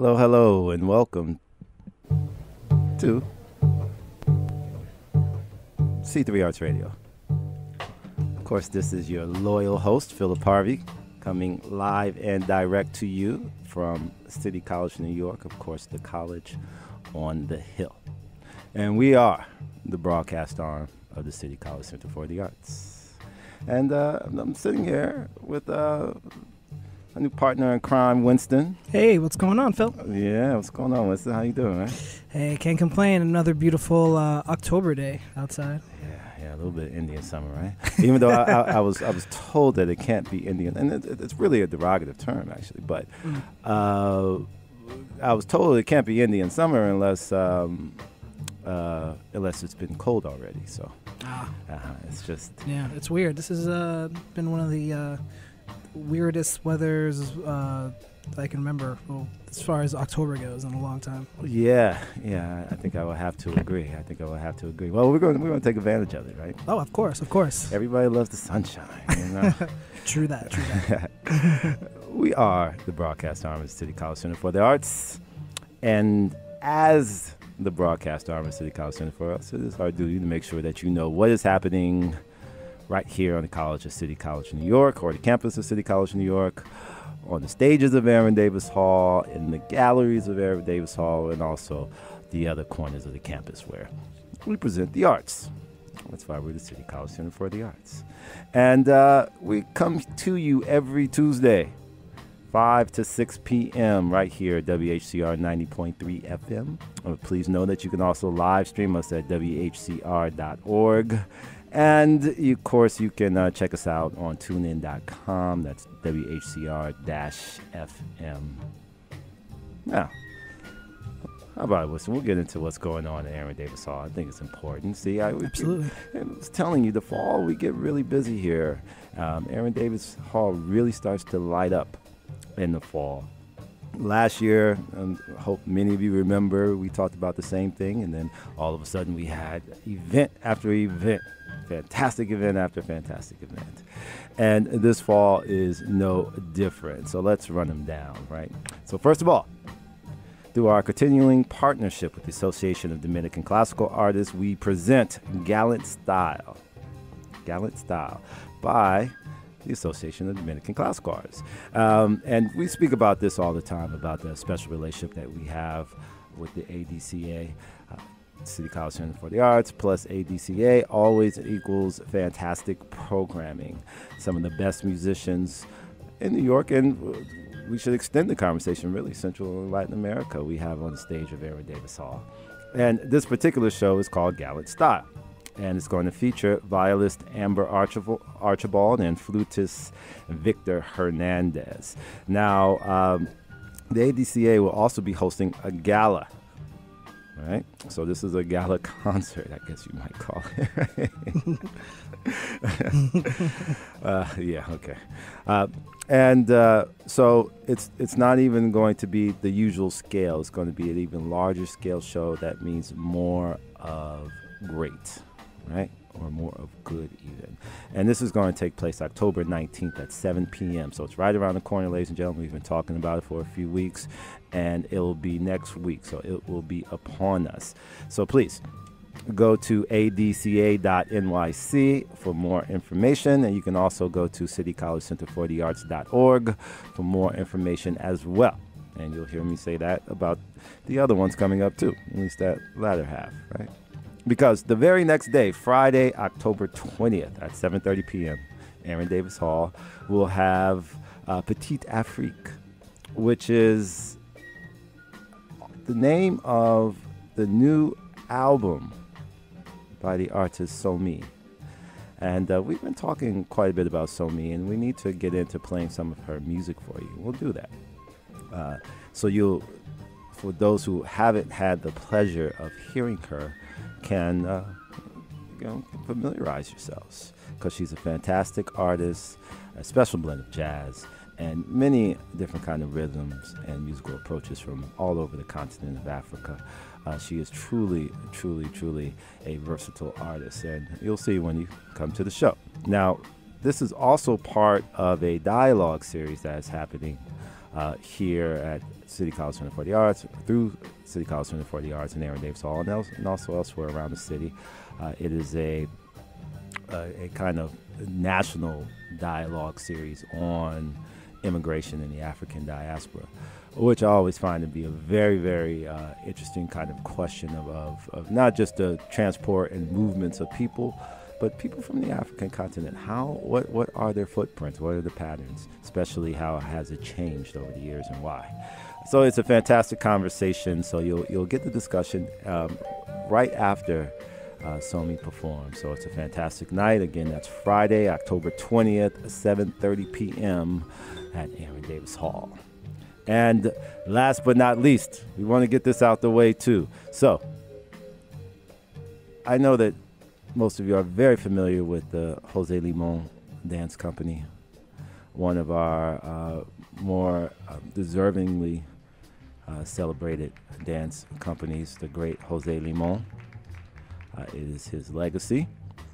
Hello, hello, and welcome to C3Arts Radio. Of course, this is your loyal host, Philip Harvey, coming live and direct to you from City College, New York, of course, the college on the hill. And we are the broadcast arm of the City College Center for the Arts. And I'm sitting here with a new partner in crime, Winston. Hey, what's going on, Phil? Yeah, what's going on, Winston? How you doing, man? Hey, can't complain. Another beautiful October day outside. Yeah, a little bit Indian summer, right? Even though I was told that it can't be Indian, and it's really a derogative term, actually. But I was told it can't be Indian summer unless it's been cold already. So it's just it's weird. This has been one of the weirdest weathers I can remember, as far as October goes, in a long time. Yeah, I think I will have to agree. Well, we're going to take advantage of it, right? Oh, of course. Everybody loves the sunshine, you know? True that. We are the broadcast arm of the City College Center for the Arts, and as the broadcast arm of the City College Center for Us, it is our duty to make sure that you know what is happening right here on the college of City College, New York, or the campus of City College, New York, on the stages of Aaron Davis Hall, in the galleries of Aaron Davis Hall, and also the other corners of the campus where we present the arts. That's why we're the City College Center for the Arts. And we come to you every Tuesday, 5 to 6 p.m. right here at WHCR 90.3 FM. Please know that you can also live stream us at WHCR.org. And, of course, you can check us out on tunein.com. That's WHCR-FM. Now, how about it, Wilson? We'll get into what's going on at Aaron Davis Hall. I think it's important. See, Absolutely. I was telling you, the fall, we get really busy here. Aaron Davis Hall really starts to light up in the fall. Last year, I hope many of you remember, we talked about the same thing, and then all of a sudden we had event after event. Fantastic event after fantastic event. And this fall is no different. So let's run them down, right? So first of all, through our continuing partnership with the Association of Dominican Classical Artists, we present Gallant Style by the Association of Dominican Classical Artists. And we speak about this all the time, about the special relationship that we have with the ADCA, City College Center for the Arts, plus ADCA always equals fantastic programming. Some of the best musicians in New York, and we should extend the conversation, really, Central and Latin America, we have on the stage of Aaron Davis Hall. And this particular show is called Gallant Style, and it's going to feature violist Amber Archibald and flutist Victor Hernandez. Now, the ADCA will also be hosting a gala. Right, so this is a gala concert, I guess you might call it. So it's not even going to be the usual scale. It's going to be an even larger scale show. That means more of great, right? Or more of good even. And this is going to take place October 19th at 7 p.m. So it's right around the corner, ladies and gentlemen. We've been talking about it for a few weeks, and it will be next week. So it will be upon us. So please go to adca.nyc for more information. And you can also go to citycollegecenterforthearts.org for more information as well. And you'll hear me say that about the other ones coming up too, at least that latter half, right? Because the very next day, Friday, October 20th at 7:30 p.m., Aaron Davis Hall will have Petite Afrique, which is the name of the new album by the artist Somi. And we've been talking quite a bit about Somi, and we need to get into playing some of her music for you. We'll do that. For those who haven't had the pleasure of hearing her, can familiarize yourselves, because she's a fantastic artist, a special blend of jazz and many different kind of rhythms and musical approaches from all over the continent of Africa. She is truly a versatile artist, and you'll see when you come to the show. Now, this is also part of a dialogue series that is happening here at City College Center for the Arts, through City College Center for the Arts and Aaron Davis Hall, and also elsewhere around the city. It is a kind of national dialogue series on immigration in the African diaspora, which I always find to be a very, very interesting kind of question of not just the transport and movements of people, but people from the African continent. What are their footprints? What are the patterns? Especially how has it changed over the years and why? So it's a fantastic conversation. So you'll get the discussion right after Somi performs. So it's a fantastic night. Again, that's Friday, October 20th, 7:30 p.m. at Aaron Davis Hall. And last but not least, we want to get this out the way too. So I know that most of you are very familiar with the Jose Limon Dance Company, one of our more deservingly celebrated dance companies, the great Jose Limon. It is his legacy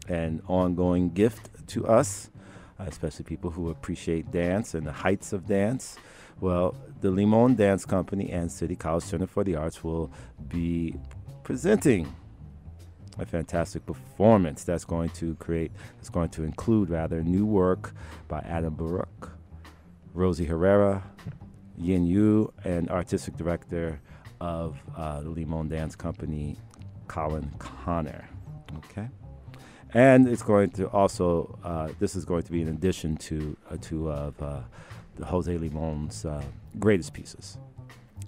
and ongoing gift to us, especially people who appreciate dance and the heights of dance. Well, the Limon Dance Company and City College Center for the Arts will be presenting a fantastic performance that's going to include new work by Adam Baruch, Rosie Herrera, Yin Yu, and artistic director of the Limon Dance Company, Colin Connor. Okay, and it's going to also this is going to be in addition to two of the Jose Limon's greatest pieces.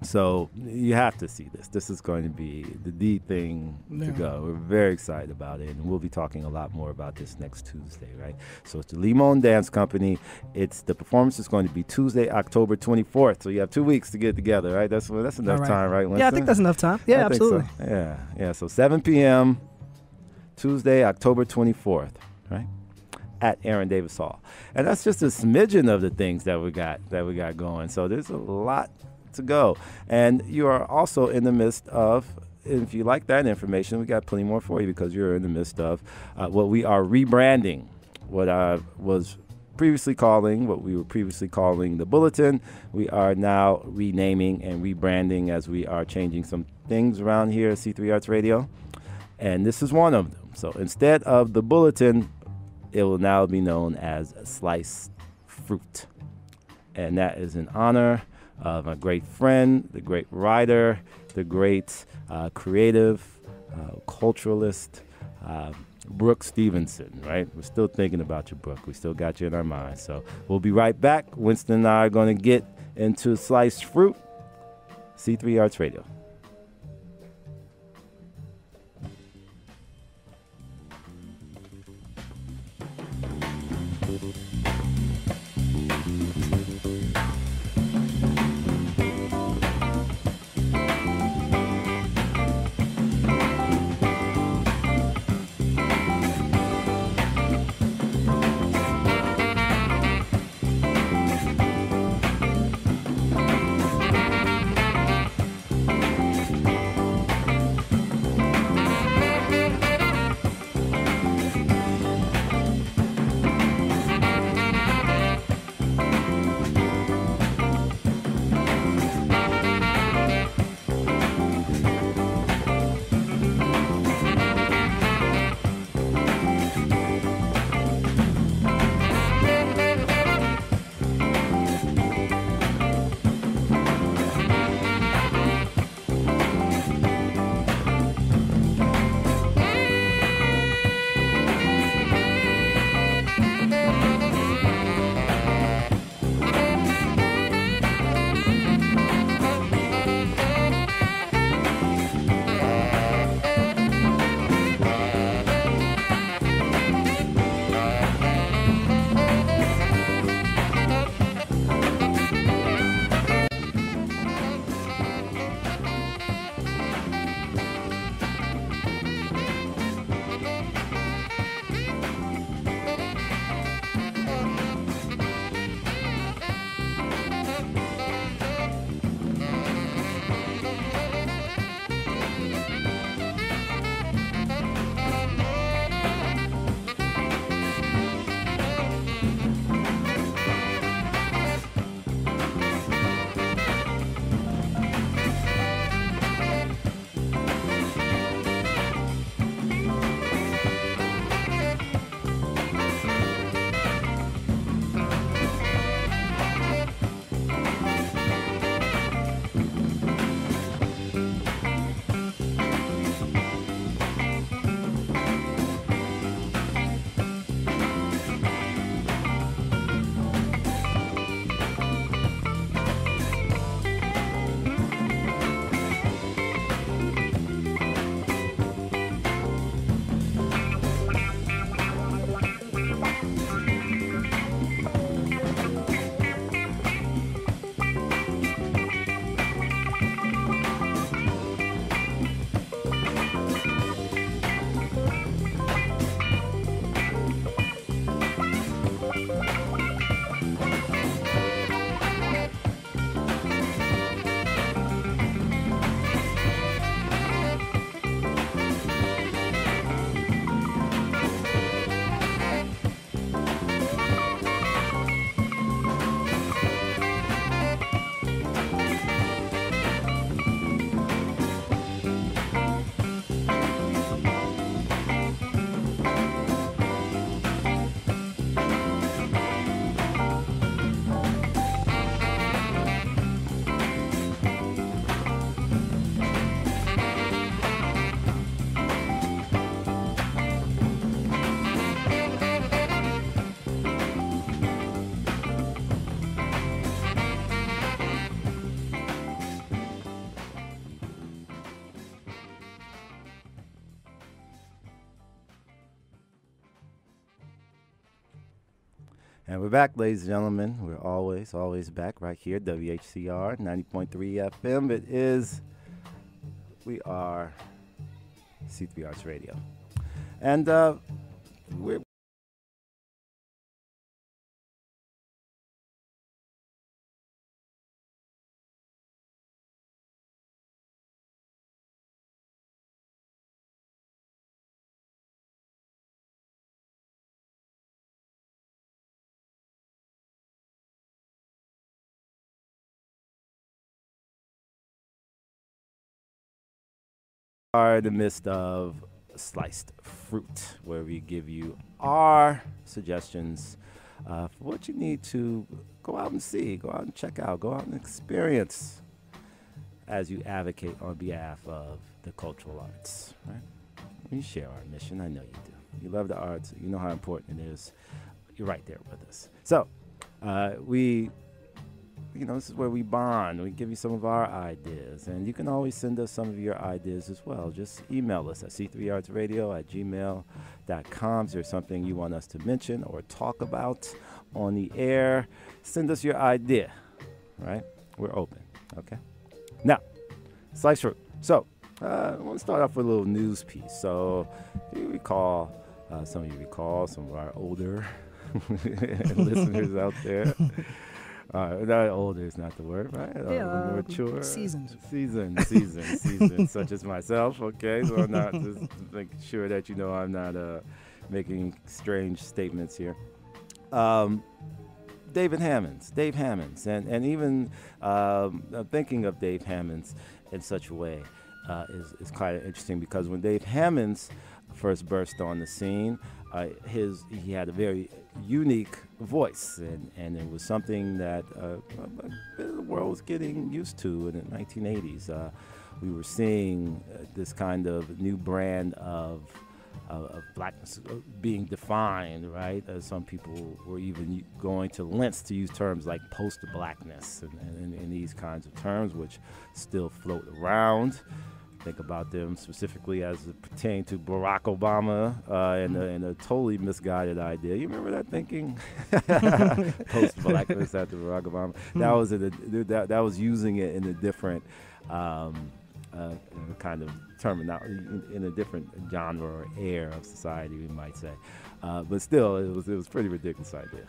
So you have to see this. This is going to be the thing to go. We're very excited about it, and we'll be talking a lot more about this next Tuesday, right? So it's the Limon Dance Company. The performance is going to be Tuesday, October 24th. So you have 2 weeks to get together, right? That's enough time, right, Winston? Yeah, I think that's enough time. Yeah, absolutely. So. Yeah. So 7 p.m. Tuesday, October 24th, right? At Aaron Davis Hall. And that's just a smidgen of the things that we got going. So there's a lot to go. And you are also in the midst of, if you like that information, we got plenty more for you, because you're in the midst of what we are rebranding. What we were previously calling the Bulletin, we are now renaming and rebranding as we are changing some things around here at C3Arts Radio. And this is one of them. So instead of the Bulletin, it will now be known as Sliced Fruit. And that is in honor of a great friend, the great writer, the great creative culturalist, Brooke Stevenson, right? We're still thinking about you, Brooke. We still got you in our minds. So we'll be right back. Winston and I are going to get into Sliced Fruit, C3Arts Radio. And we're back, ladies and gentlemen. We're always back right here, WHCR 90.3 FM. We are C3Arts Radio. And we're in the midst of sliced fruit, where we give you our suggestions for what you need to go out and see, go out and check out, go out and experience as you advocate on behalf of the cultural arts. Right? You share our mission. I know you do. You love the arts. You know how important it is. You're right there with us. So this is where we bond. We give you some of our ideas. And you can always send us some of your ideas as well. Just email us at c3artsradio@gmail.com. Is there something you want us to mention or talk about on the air? Send us your idea, right? We're open, okay? Now, slice fruit. So, I want to start off with a little news piece. So, if you recall, some of of our older listeners out there. Not older is not the word, right? Mature. Seasoned, such as myself, okay? So I'm not just making sure that I'm not making strange statements here. Dave Hammonds, and even thinking of Dave Hammonds in such a way is quite interesting, because when Dave Hammonds first burst on the scene, he had a very unique voice, and it was something that the world was getting used to in the 1980s. We were seeing this kind of new brand of blackness being defined, right? Some people were even going to lengths to use terms like post-blackness and these kinds of terms, which still float around. Think about them specifically as it pertained to Barack Obama and a totally misguided idea. You remember that thinking? Post-blackness after Barack Obama. That was using it in a different kind of terminology, in a different genre or air of society, we might say. But still, it was a pretty ridiculous idea.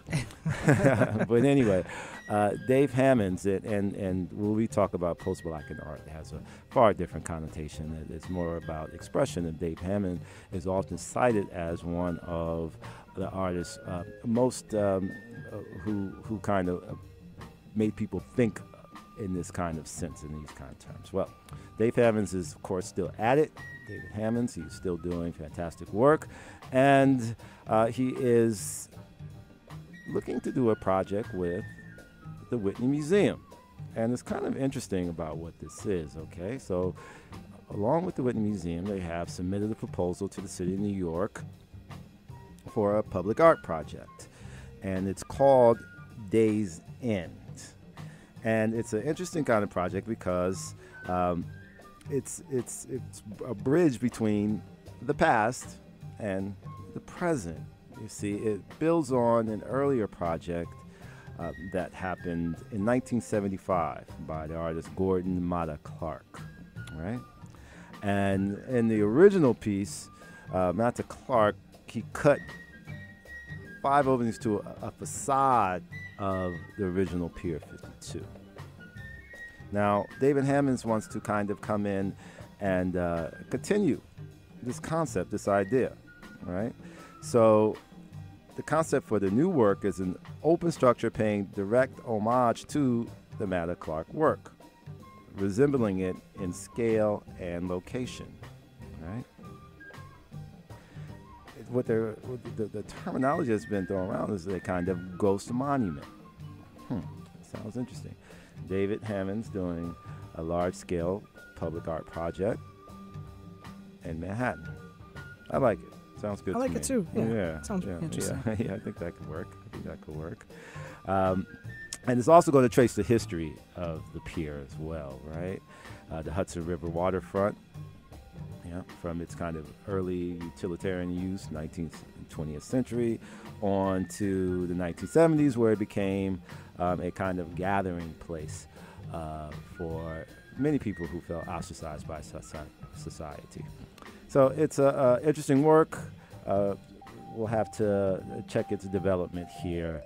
But anyway, Dave Hammonds, and when we talk about post-black in art, it has a far different connotation. It's more about expression, and Dave Hammond is often cited as one of the artists most who kind of made people think in this kind of sense, in these kind of terms. Well, Dave Hammonds is, of course, still at it. David Hammonds, he's still doing fantastic work, and he is looking to do a project with the Whitney Museum. And it's kind of interesting about what this is, okay? So, along with the Whitney Museum, they have submitted a proposal to the city of New York for a public art project, and it's called Days End. And it's an interesting kind of project because it's a bridge between the past and the present. You see, it builds on an earlier project that happened in 1975 by the artist Gordon Matta Clark, right? And in the original piece, Matta Clark, he cut 5 openings to a facade of the original Pier 52. Now, David Hammonds wants to kind of come in and continue this concept, this idea, right? So the concept for the new work is an open structure paying direct homage to the Matta Clark work, resembling it in scale and location, right? The terminology that's been thrown around is a kind of ghost monument. Sounds interesting. David Hammonds doing a large-scale public art project in Manhattan. I like it. Sounds good to me. I like it too. Yeah. Sounds interesting. Yeah, I think that could work. And it's also going to trace the history of the pier as well, right? The Hudson River waterfront from its kind of early utilitarian use, 19th and 20th century, on to the 1970s, where it became a kind of gathering place for many people who felt ostracized by society. So it's interesting work. We'll have to check its development here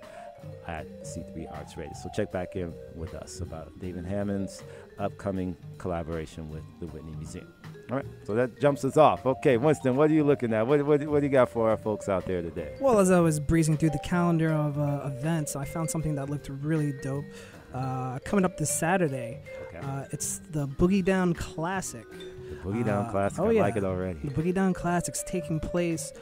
at C3Arts Radio. So check back in with us about David Hammond's upcoming collaboration with the Whitney Museum. All right, so that jumps us off. Okay, Winston, what are you looking at? What do you got for our folks out there today? Well, as I was breezing through the calendar of events, I found something that looked really dope. Coming up this Saturday, it's the Boogie Down Classic. The Boogie Down Classic, I like it already. The Boogie Down Classic's taking place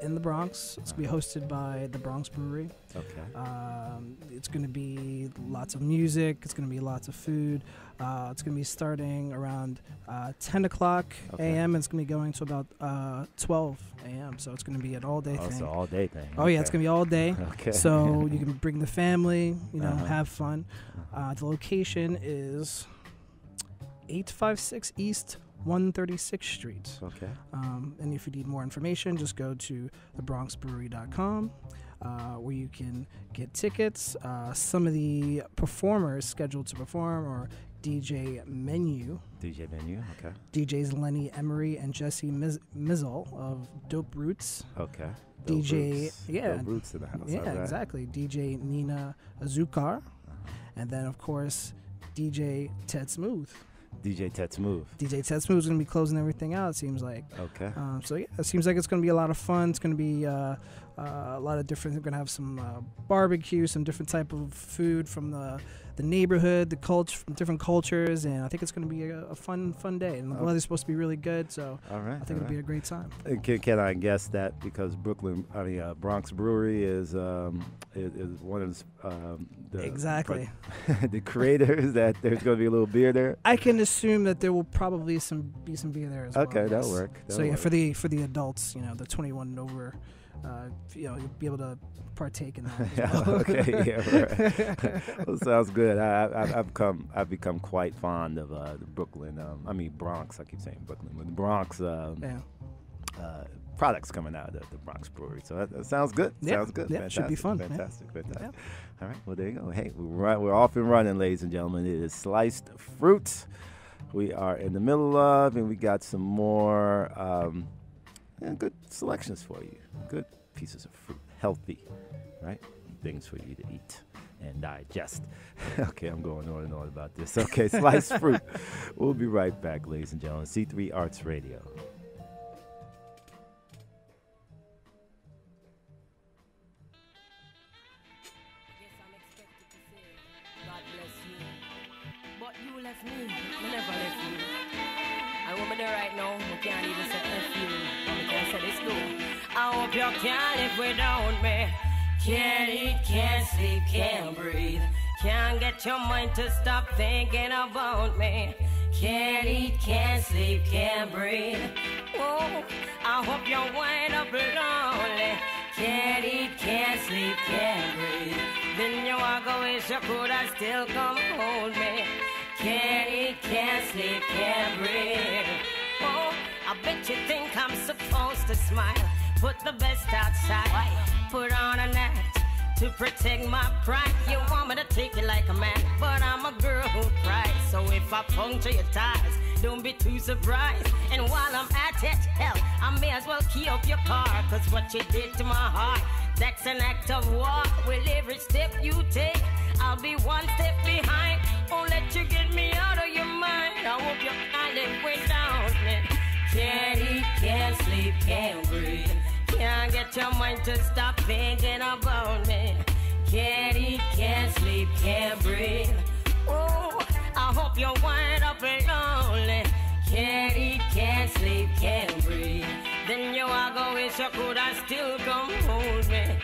in the Bronx. It's going to be hosted by the Bronx Brewery. Okay. It's going to be lots of music. It's going to be lots of food. It's going to be starting around 10 o'clock a.m. and it's going to be going to about 12 a.m. So it's going to be an all-day thing. It's an all-day thing. Oh, yeah, it's going to be all day. Okay. So you can bring the family, have fun. The location is 856 East 136th Street. Okay. And if you need more information, just go to thebronxbrewery.com, where you can get tickets. Some of the performers scheduled to perform are DJ Menu. DJ Menu, okay. DJs Lenny Emery and Jesse Mizzle of Dope Roots. Okay. DJ, Dope Roots in the house. Yeah, exactly. DJ Nina Azukar. And then, of course, DJ Ted Smooth. DJ Ted Smooth. DJ Ted Smooth is going to be closing everything out, it seems like. Okay. So, yeah, it seems like it's going to be a lot of fun. It's going to be a lot of different. We're going to have some barbecue, some different type of food from the neighborhood, the culture, from different cultures, and I think it's going to be a fun day. And the weather's supposed to be really good, so I think it'll be a great time. Can I guess that because Bronx Brewery is one of the exactly the creators, that there's going to be a little beer there? I can assume that there will probably be some beer there as well. Okay, that'll work. For the adults, the 21 and over, you'll be able to partake in that. As well. Okay, yeah, right. Well, sounds good. I've become quite fond of the Brooklyn. Bronx. I keep saying Brooklyn, but the Bronx. Products coming out of the Bronx Brewery. So that sounds good. Sounds good. Yeah, it should be fun. Fantastic. Yeah. All right. Well, there you go. Hey, we're off and running, ladies and gentlemen. It is Sliced Fruit. We are in the middle of, and we got some more good selections for you. Good pieces of fruit. Healthy, right? Things for you to eat and digest. Okay, I'm going on and on about this. Okay, Sliced Fruit. We'll be right back, ladies and gentlemen. C3 Arts Radio. I hope you can't live without me. Can't eat, can't sleep, can't breathe. Can't get your mind to stop thinking about me. Can't eat, can't sleep, can't breathe. Oh, I hope you wind up lonely. Can't eat, can't sleep, can't breathe. Then you walk away, you could have still come hold me. Can't eat, can't sleep, can't breathe. Oh, I bet you think I'm supposed to smile. Put the best outside, put on an act to protect my pride. You want me to take it like a man, but I'm a girl who cries. So if I puncture your tires, don't be too surprised. And while I'm at it, hell, I may as well key up your car. Cause what you did to my heart, that's an act of war. Well, every step you take, I'll be one step behind. Won't let you get me out of your mind. I hope you can't live without me. Can't eat, can't sleep, can't breathe. Can't get your mind to stop thinking about me. Can't eat, can't sleep, can't breathe. Oh, I hope you wind up lonely. Can't eat, can't sleep, can't breathe. Then you walk away, you could have still come hold me.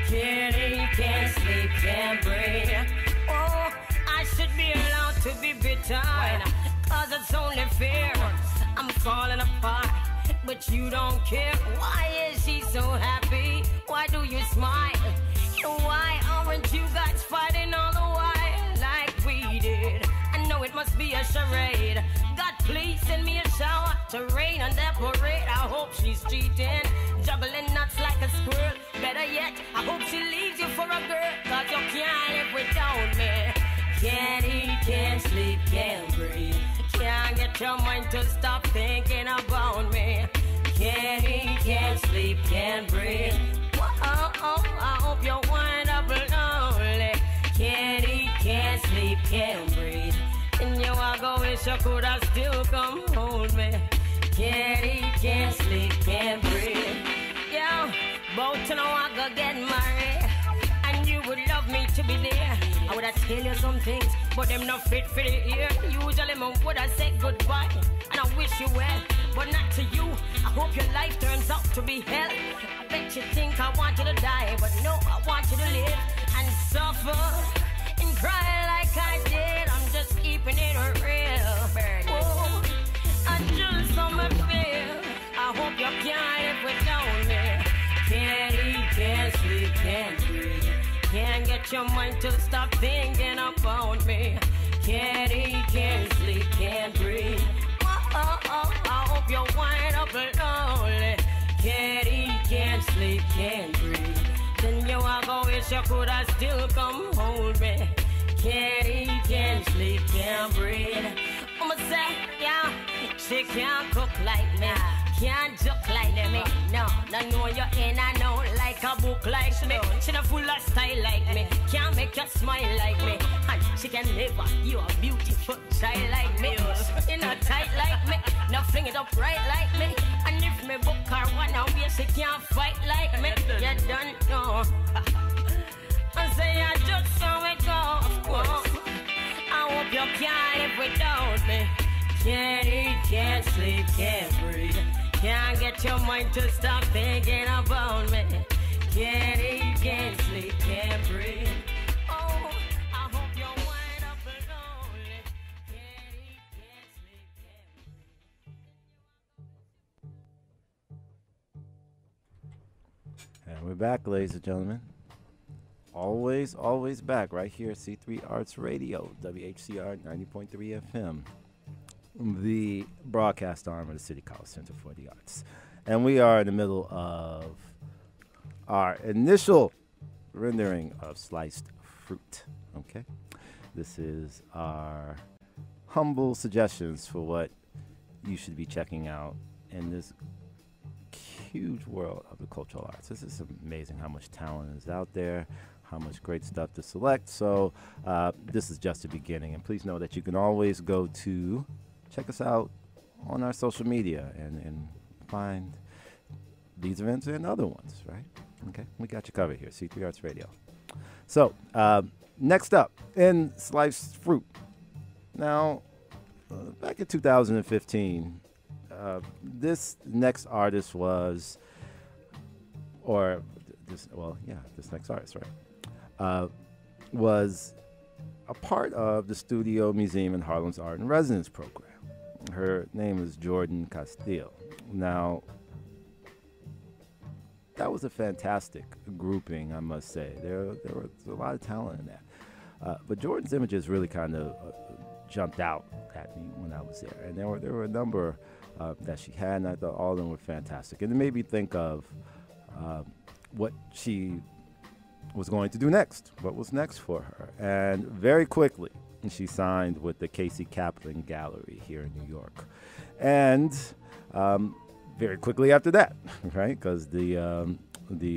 Can't eat, can't sleep, can't breathe. Oh, I should be allowed to be bitter, cause it's only fair. I'm falling apart, but you don't care. Why is she so happy? Why do you smile? Why aren't you guys fighting all the while like we did? I know it must be a charade. Got Please send me a shower to rain on that parade. I hope she's cheating, juggling nuts like a squirrel. Better yet, I hope she leaves you for a girl, cause you can't live without me. Can't eat, can't sleep, can't breathe. Can't get your mind to stop thinking about me. Can't eat, can't sleep, can't breathe. I hope you wind up lonely. Can't eat, can't sleep, can't breathe. And you I go wish you could have still come hold me. Can't eat, can't sleep, can't breathe. Yeah, about to know I go get married, and you would love me to be there. I would have tell you some things, but them not fit for the ear. Usually me would have said goodbye, and I wish you well, but not to you. I hope your life turns out to be hell. I bet you think I want you to die, but no, I want you to live and suffer and cry like I did. I'm just keeping it real. Oh, I just on my feel. I hope you can't live without me. Can't eat, can't sleep, can't breathe. Can't get your mind to stop thinking about me. Can't eat, can't sleep, can't breathe. I hope you wind up lonely. Can't eat, can't sleep, can't breathe. Then you I go wish you could have still come hold me. Can't eat, can't sleep, can't breathe. I'ma say, yeah, she can't cook like me, can't joke like me. No, know you in and out like a book like me. She not full of style like me, can't make you smile like me. And she can never, you a beautiful child like me. You not tight like me, no fling it up right like me. And if me book her one away, she can't fight like me. You don't know. I say I just saw it go. I hope you can't live without me. Can't eat, can't sleep, can't breathe. Can't get your mind to stop thinking about me. Can't eat, can't sleep, can't breathe. Oh, I hope you wind up lonely. Can't eat, can't sleep, can't breathe. And we're back, ladies and gentlemen. Always back right here at C3Arts Radio, WHCR 90.3 FM, the broadcast arm of the City College Center for the Arts. And we are in the middle of our initial rendering of Sliced Fruit, okay? This is our humble suggestions for what you should be checking out in this huge world of the cultural arts. This is amazing how much talent is out there, how much great stuff to select. So this is just the beginning. And please know that you can always go to check us out on our social media and find these events and other ones, right? Okay, we got you covered here, C3 Arts Radio. So next up in Sliced Fruit. Now, back in 2015, this next artist was, this next artist, right, was a part of the Studio Museum in Harlem's Art in Residence program. Her name is Jordan Castile. Now, that was a fantastic grouping, I must say. There was a lot of talent in that. But Jordan's images really kind of jumped out at me when I was there. And there were a number that she had, and I thought all of them were fantastic. And it made me think of what she was going to do next, what was next for her. And very quickly, she signed with the Casey Kaplan Gallery here in New York. And very quickly after that, right, because the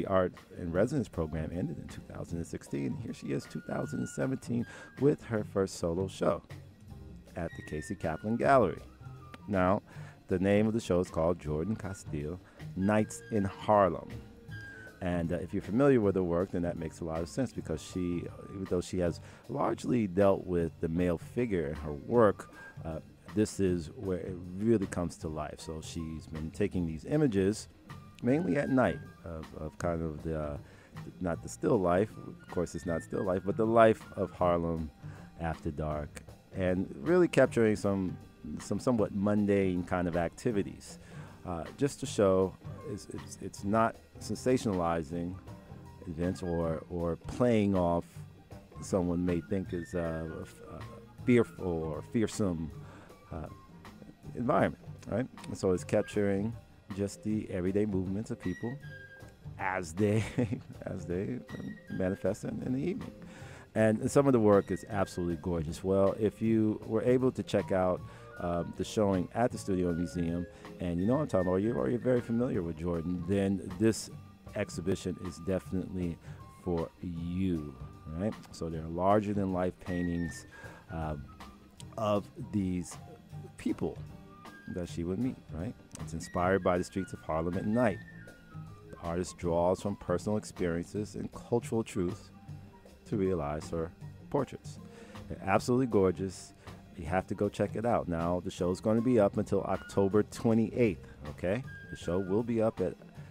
Art in Residence program ended in 2016. Here she is, 2017, with her first solo show at the Casey Kaplan Gallery. Now, the name of the show is called Jordan Castile, Nights in Harlem. And if you're familiar with her work, then that makes a lot of sense, because she, even though she has largely dealt with the male figure in her work, this is where it really comes to life. So she's been taking these images, mainly at night, of kind of the, not the still life, of course it's not still life, but the life of Harlem after dark, and really capturing some somewhat mundane kind of activities, just to show it's not sensationalizing events or playing off someone may think is fearful or fearsome environment, right? And so it's capturing just the everyday movements of people as they manifest in the evening. And some of the work is absolutely gorgeous. Well, if you were able to check out the showing at the Studio and Museum, and you know what I'm talking about, you're already very familiar with Jordan, then this exhibition is definitely for you, right? So there are larger than life paintings of these people that she would meet, right? It's inspired by the streets of Harlem at night. The artist draws from personal experiences and cultural truths to realize her portraits. They're absolutely gorgeous. You have to go check it out. Now, the show's going to be up until October 28th, okay? The show will be up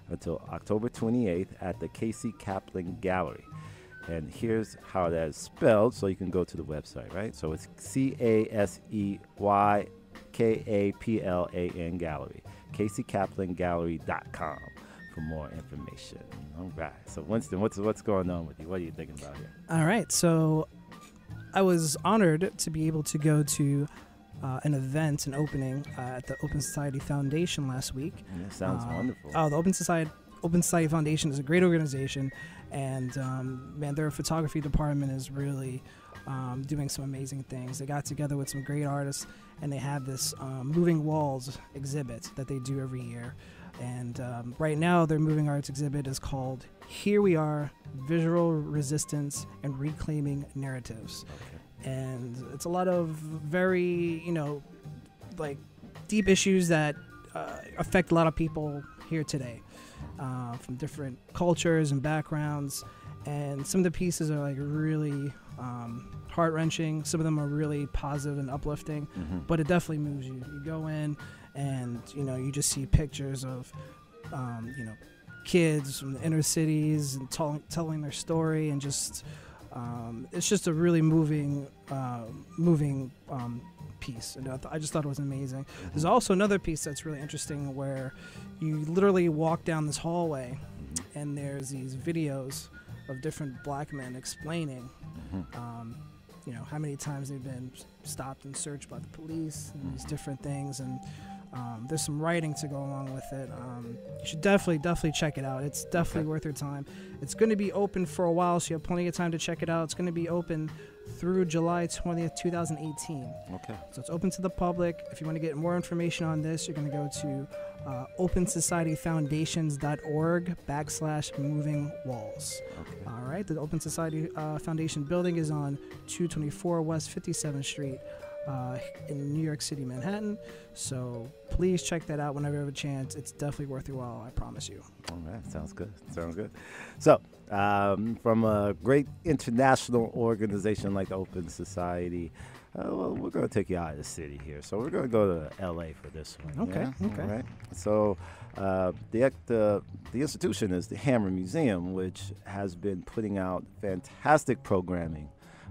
until October 28th at the Casey Kaplan Gallery. And here's how that is spelled, so you can go to the website, right? So it's CASEYKAPLAN Gallery, CaseyKaplanGallery.com for more information. All right. So Winston, what's going on with you? What are you thinking about here? All right. So I was honored to be able to go to an event, an opening at the Open Society Foundation last week. That sounds wonderful. Oh, the Open Society Foundation is a great organization, and man, their photography department is really doing some amazing things. They got together with some great artists, and they have this moving walls exhibit that they do every year. And right now, their moving arts exhibit is called "Here We Are: Visual Resistance and Reclaiming Narratives." Okay. And it's a lot of very, like deep issues that affect a lot of people here today, from different cultures and backgrounds. And some of the pieces are like really heart-wrenching. Some of them are really positive and uplifting, but it definitely moves you. You go in and, you just see pictures of, kids from the inner cities and telling their story, and just, it's just a really moving piece. And I just thought it was amazing. There's also another piece that's really interesting where you literally walk down this hallway and there's these videos of different black men explaining, how many times they've been stopped and searched by the police and these different things. And there's some writing to go along with it. You should definitely check it out. It's definitely worth your time. It's going to be open for a while, so you have plenty of time to check it out. It's going to be open through July 20th, 2018. Okay. So it's open to the public. If you want to get more information on this, you're going to go to opensocietyfoundations.org/moving walls. Okay. All right. The Open Society Foundation building is on 224 West 57th Street in New York City, Manhattan. So please check that out whenever you have a chance. It's definitely worth your while, I promise you. All right, sounds good. So, from a great international organization like the Open Society, well, we're going to take you out of the city here. So we're going to go to L.A. for this one. Okay. All right. So the institution is the Hammer Museum, which has been putting out fantastic programming.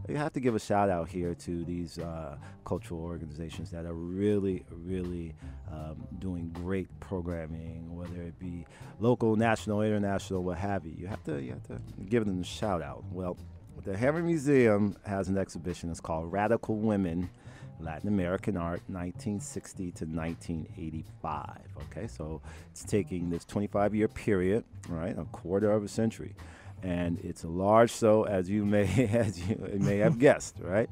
You have to give a shout out here to these cultural organizations that are really doing great programming, whether it be local, national, international, what have you. You have to give them a shout out. Well, the Hammer Museum has an exhibition. It's called Radical Women, Latin American Art, 1960 to 1985. Okay, so it's taking this 25-year period, right, a quarter of a century. And it's a large show, as you may have guessed, right?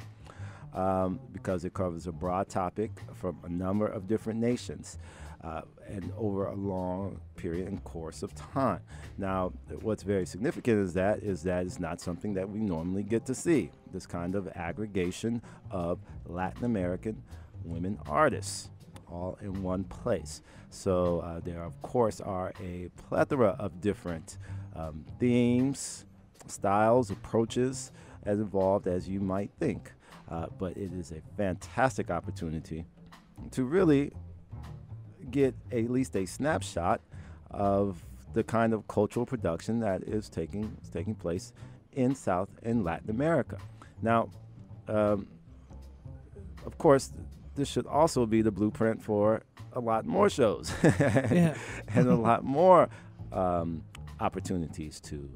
Because it covers a broad topic from a number of different nations, and over a long period and course of time. Now, what's very significant is that it's not something that we normally get to see. This kind of aggregation of Latin American women artists, all in one place. So there, of course, are a plethora of different themes, styles, approaches as involved as you might think. But it is a fantastic opportunity to really get at least a snapshot of the kind of cultural production that is taking place in South and Latin America. Now, of course, this should also be the blueprint for a lot more shows and a lot more opportunities to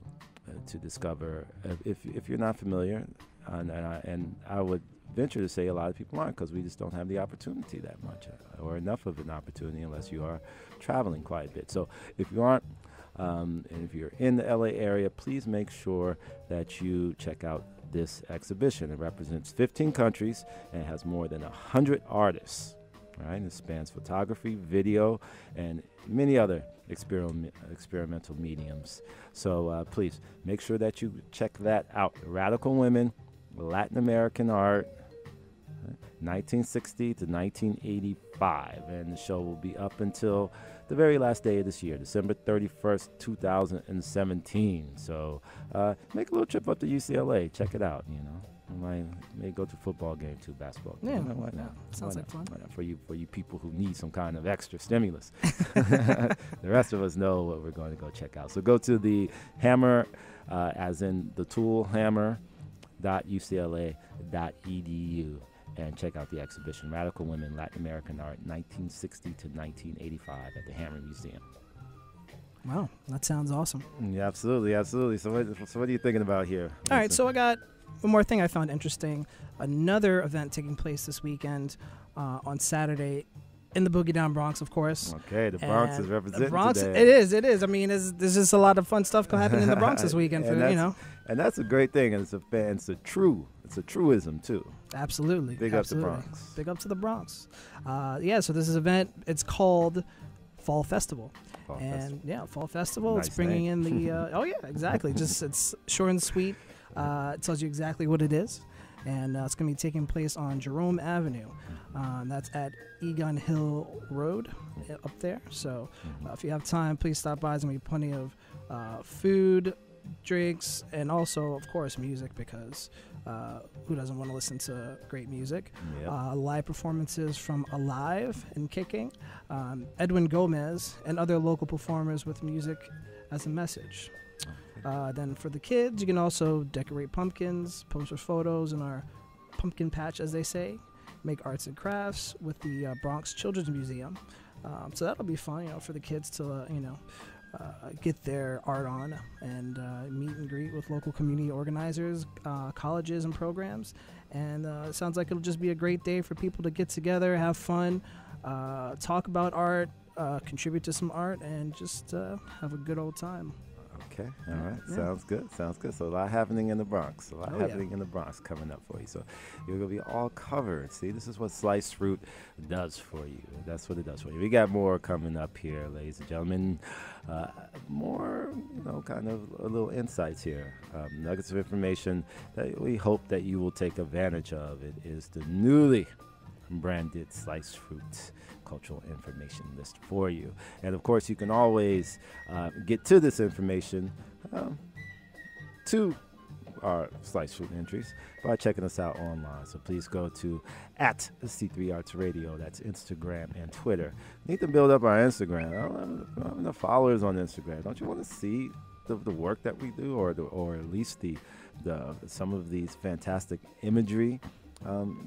discover. If you're not familiar, and I would venture to say a lot of people aren't, because we just don't have the opportunity that much, or enough of an opportunity, unless you are traveling quite a bit. So if you aren't, and if you're in the LA area, please make sure that you check out this exhibition. It represents 15 countries and it has more than 100 artists. Right? It spans photography, video, and many other experimental mediums. So please make sure that you check that out. Radical Women, Latin American Art, 1960 to 1985. And the show will be up until the very last day of this year, December 31st, 2017. So make a little trip up to UCLA. Check it out, you know. May go to a football game too, basketball game. Yeah, Why not? Sounds like fun. For you people who need some kind of extra stimulus. The rest of us know what we're going to go check out. So go to the Hammer, as in the tool, hammer.ucla.edu, and check out the exhibition, Radical Women, Latin American Art, 1960 to 1985 at the Hammer Museum. Wow, that sounds awesome. Yeah, absolutely. So what are you thinking about here? All right, so I got one more thing I found interesting. Another event taking place this weekend on Saturday in the Boogie Down Bronx, of course. Okay, the Bronx is represented the Bronx, today. It is. I mean, there's just a lot of fun stuff happening in the Bronx this weekend, And that's a great thing, and it's a truism too. Absolutely. Big up to the Bronx. Big up to the Bronx. So this is an event. It's called Fall Festival. Fall Festival. Nice It's bringing name. in the oh yeah, exactly. Just it's short and sweet. It tells you exactly what it is, and it's going to be taking place on Jerome Avenue. That's at Egon Hill Road up there. So if you have time, please stop by. There's going to be plenty of food, drinks, and also, of course, music, because who doesn't want to listen to great music? Yep. Live performances from Alive and Kicking, Edwin Gomez, and other local performers with music as a message. Then for the kids, you can also decorate pumpkins, post your photos in our pumpkin patch, as they say, make arts and crafts with the Bronx Children's Museum. So that'll be fun, for the kids to, get their art on and meet and greet with local community organizers, colleges, and programs. And it sounds like it'll just be a great day for people to get together, have fun, talk about art, contribute to some art, and just have a good old time. Okay, all right. Yeah. Sounds good. So a lot happening in the Bronx. In the Bronx coming up for you. So you're going to be all covered. See, this is what sliced fruit does for you. That's what it does for you. We got more coming up here, ladies and gentlemen. More, kind of a little insights here. Nuggets of information that we hope that you will take advantage of. It is the newly branded sliced fruit cultural information list for you. And of course, you can always get to this information to our sliced fruit entries by checking us out online. So please go to at C3Arts Radio. That's Instagram and Twitter. We need to build up our Instagram. I don't have enough followers on Instagram. Don't you want to see the work that we do, or at least the some of these fantastic imagery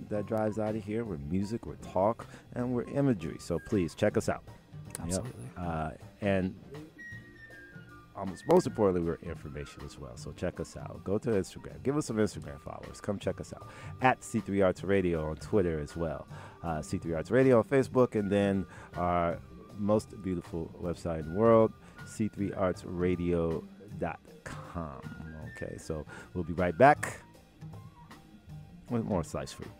that drives out of here? We're music, we're talk, and we're imagery. So please check us out. Absolutely. Yep. And most importantly, we're information as well. So check us out. Go to Instagram. Give us some Instagram followers. Come check us out. At C3Arts Radio on Twitter as well. C3Arts Radio on Facebook. And then our most beautiful website in the world, C3ArtsRadio.com. Okay, so we'll be right back with more sliced fruit.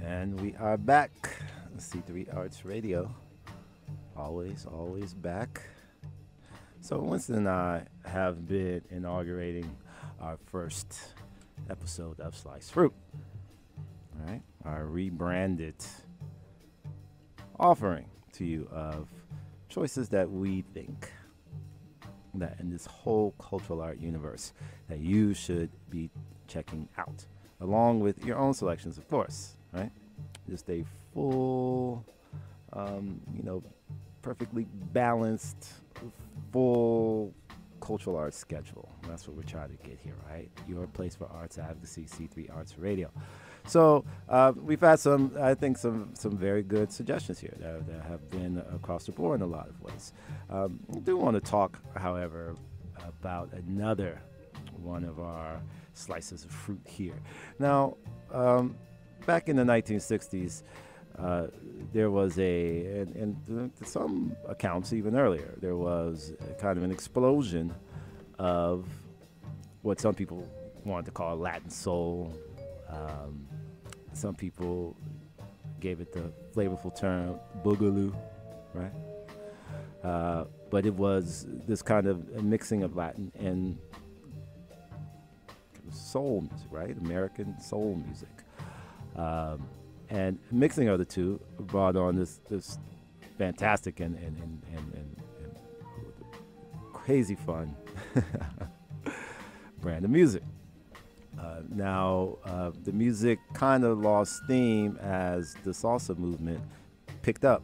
And we are back. C3Arts Radio. Always back. So Winston and I have been inaugurating our first episode of Sliced Fruit. All right? Our rebranded offering to you of choices that we think that in this whole cultural art universe that you should be checking out, along with your own selections, of course, right? Just a full, perfectly balanced, full cultural arts schedule. That's what we're trying to get here, right? Your place for arts advocacy, C3Arts Radio. So we've had some very good suggestions here that have been across the board in a lot of ways. We do want to talk, however, about another one of our slices of fruit here. Now, back in the 1960s, there was and some accounts even earlier, there was kind of an explosion of what some people wanted to call Latin soul. Some people gave it the flavorful term boogaloo, right? But it was this kind of a mixing of Latin and soul music, right? American soul music. And mixing of the two brought on this fantastic and crazy fun brand of music. Now, the music kind of lost steam as the salsa movement picked up.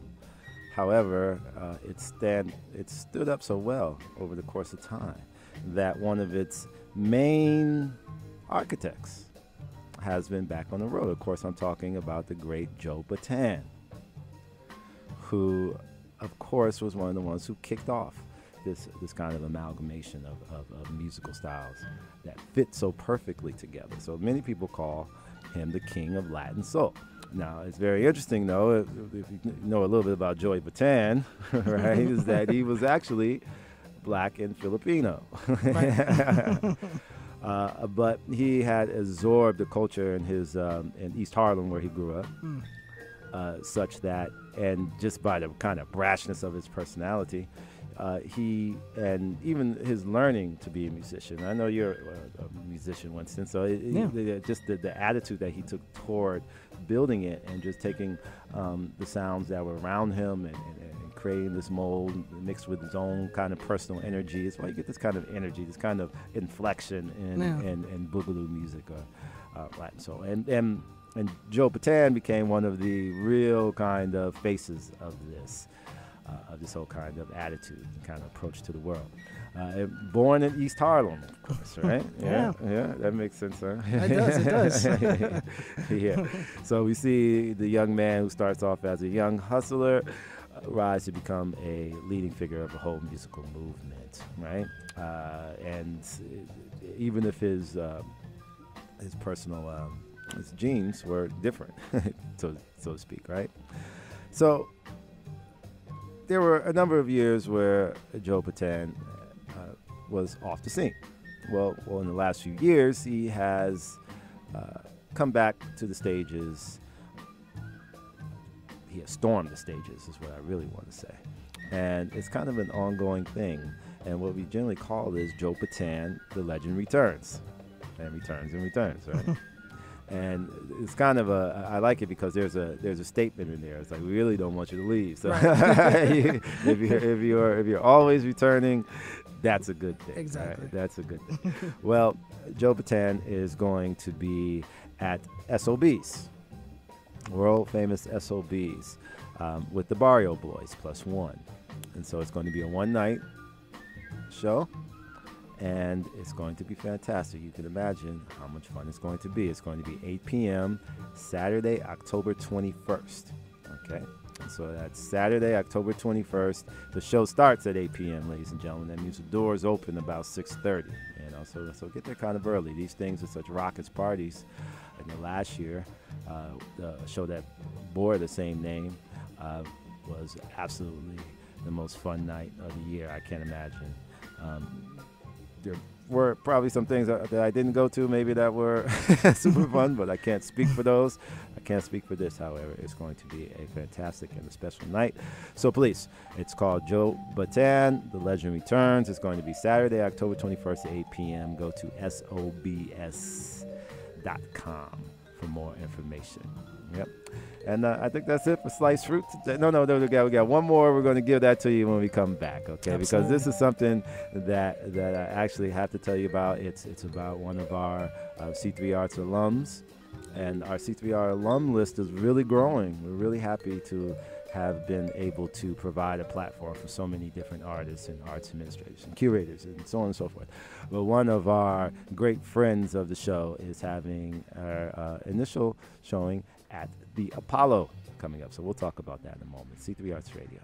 However, it stood up so well over the course of time that one of its main architects has been back on the road. Of course, I'm talking about the great Joe Bataan, who, of course, was one of the ones who kicked off this kind of amalgamation of musical styles that fit so perfectly together. So many people call him the king of Latin soul. Now, it's very interesting, though, if you know a little bit about Joey Bataan, right, is that he was actually black and Filipino. But he had absorbed the culture in his in East Harlem, where he grew up, such that, and just by the kind of brashness of his personality, he, and even his learning to be a musician. I know you're a musician, Winston, so just the attitude that he took toward building it and just taking the sounds that were around him and creating this mold mixed with his own kind of personal energy. It's why you get this kind of energy, this kind of inflection in boogaloo music or Latin soul. And Joe Bataan became one of the real kind of faces of this whole kind of attitude and kind of approach to the world. Born in East Harlem, of course, right? Yeah, that makes sense, huh? It does. Yeah. So we see the young man who starts off as a young hustler rise to become a leading figure of the whole musical movement, right? And even if his personal his genes were different, so to speak, right? So there were a number of years where Joe Bataan was off the scene. Well, in the last few years, he has come back to the stages. He has stormed the stages, is what I really want to say. And it's kind of an ongoing thing. And what we generally call is Joe Bataan, the legend returns. And returns, right? And it's kind of I like it because there's a statement in there. It's like, we really don't want you to leave. So right. if you're always returning, that's a good thing. Exactly. Right? That's a good thing. Well, Joe Bataan is going to be at SOBs, world famous SOBs, with the Barrio Boys plus one. And so it's going to be a one-night show. And it's going to be fantastic. You can imagine how much fun it's going to be. It's going to be 8 p.m. Saturday, October 21st. Okay? And so that's Saturday, October 21st. The show starts at 8 p.m., ladies and gentlemen. That means the doors open about 6:30. You know, so get there kind of early. These things are such raucous parties. And the last year, the show that bore the same name was absolutely the most fun night of the year. I can't imagine there were probably some things that I didn't go to, maybe that were super fun, but I can't speak for those. I can't speak for this, however. It's going to be a fantastic and a special night. So please, it's called Joe Batan, The Legend Returns. It's going to be Saturday, October 21st at 8 p.m. Go to sobs.com for more information. Yep. And I think that's it for Sliced Fruit today. No, we got one more. We're going to give that to you when we come back, okay? Absolutely. Because this is something that I actually have to tell you about. It's about one of our C3Arts alums. And our C3R alum list is really growing. We're really happy to have been able to provide a platform for so many different artists and arts administrators and curators and so on and so forth. But one of our great friends of the show is having our initial showing at the Apollo coming up. So we'll talk about that in a moment. C3 Arts Radio.